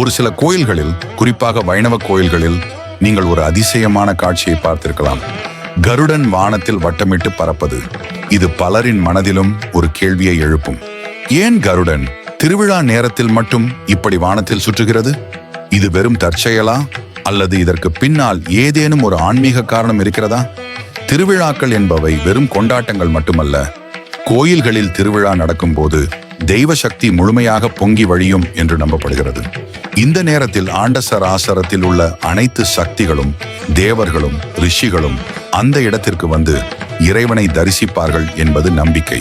ஒரு சில கோயில்களில், குறிப்பாக வைணவ கோயில்களில் நீங்கள் ஒரு அதிசயமான காட்சியை பார்த்திருக்கலாம். கருடன் வானத்தில் வட்டமிட்டு பறப்பது. இது பலரின் மனதிலும் ஒரு கேள்வியை எழுப்பும். ஏன் கருடன் திருவிழா நேரத்தில் மட்டும் இப்படி வானத்தில் சுற்றுகிறது? இது வெறும் தற்செயலா அல்லது இதற்கு பின்னால் ஏதேனும் ஒரு ஆன்மீக காரணம் இருக்கிறதா? திருவிழாக்கள் என்பவை வெறும் கொண்டாட்டங்கள் மட்டுமல்ல. கோயில்களில் திருவிழா நடக்கும் போது தெய்வ சக்தி முழுமையாக பொங்கி வழியும் என்று நம்பப்படுகிறது. இந்த நேரத்தில் ஆண்டசராசரத்தில் உள்ள அனைத்து சக்திகளும், தேவர்களும், ரிஷிகளும் அந்த இடத்திற்கு வந்து இறைவனை தரிசிப்பார்கள் என்பது நம்பிக்கை.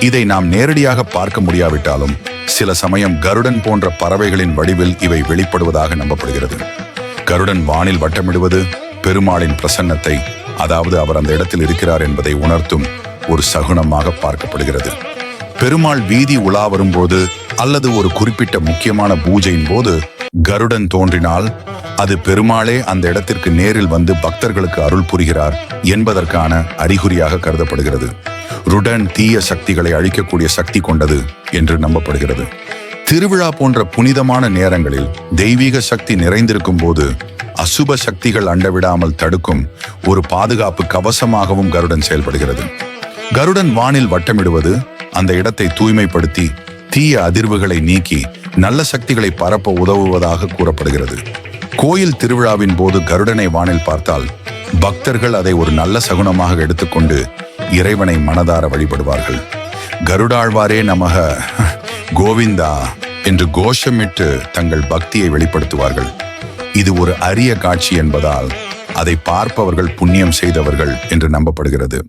இதை நாம் நேரடியாக பார்க்க முடியாவிட்டாலும் சில சமயம் கருடன் போன்ற பறவைகளின் வடிவில் இவை வெளிப்படுவதாக நம்பப்படுகிறது. கருடன் வானில் வட்டமிடுவது பெருமாளின் பிரசன்னத்தை, அதாவது அவர் அந்த இடத்தில் இருக்கிறார் என்பதை உணர்த்தும் ஒரு சகுனமாக பார்க்கப்படுகிறது. பெருமாள் வீதி உலா வரும்போது அல்லது ஒரு குறிப்பிட்ட முக்கியமான பூஜையின் போது கருடன் தோன்றினால் அது பெருமாளே அந்த இடத்திற்கு நேரில் வந்து பக்தர்களுக்கு அருள் புரிகிறார் என்பதற்கான அறிகுறியாக கருதப்படுகிறது. ருடன் தீய சக்திகளை அழிக்கக்கூடிய சக்தி கொண்டது என்று நம்பப்படுகிறது. திருவிழா போன்ற புனிதமான நேரங்களில் தெய்வீக சக்தி நிறைந்திருக்கும் போது அசுப சக்திகள் அண்டவிடாமல் தடுக்கும் ஒரு பாதுகாப்பு கவசமாகவும் கருடன் செயல்படுகிறது. கருடன் வானில் வட்டமிடுவது அந்த இடத்தை தூய்மைப்படுத்தி தீய அதிர்வுகளை நீக்கி நல்ல சக்திகளை பரப்ப உதவுவதாக கூறப்படுகிறது. கோயில் திருவிழாவின் போது கருடனை வானில் பார்த்தால் பக்தர்கள் அதை ஒரு நல்ல சகுனமாக எடுத்துக்கொண்டு இறைவனை மனதார வழிபடுவார்கள். கருடாழ்வாரே நமக, கோவிந்தா என்று கோஷமிட்டு தங்கள் பக்தியை வெளிப்படுத்துவார்கள். இது ஒரு அரிய காட்சி என்பதால் அதை பார்ப்பவர்கள் புண்ணியம் செய்தவர்கள் என்று நம்பப்படுகிறது.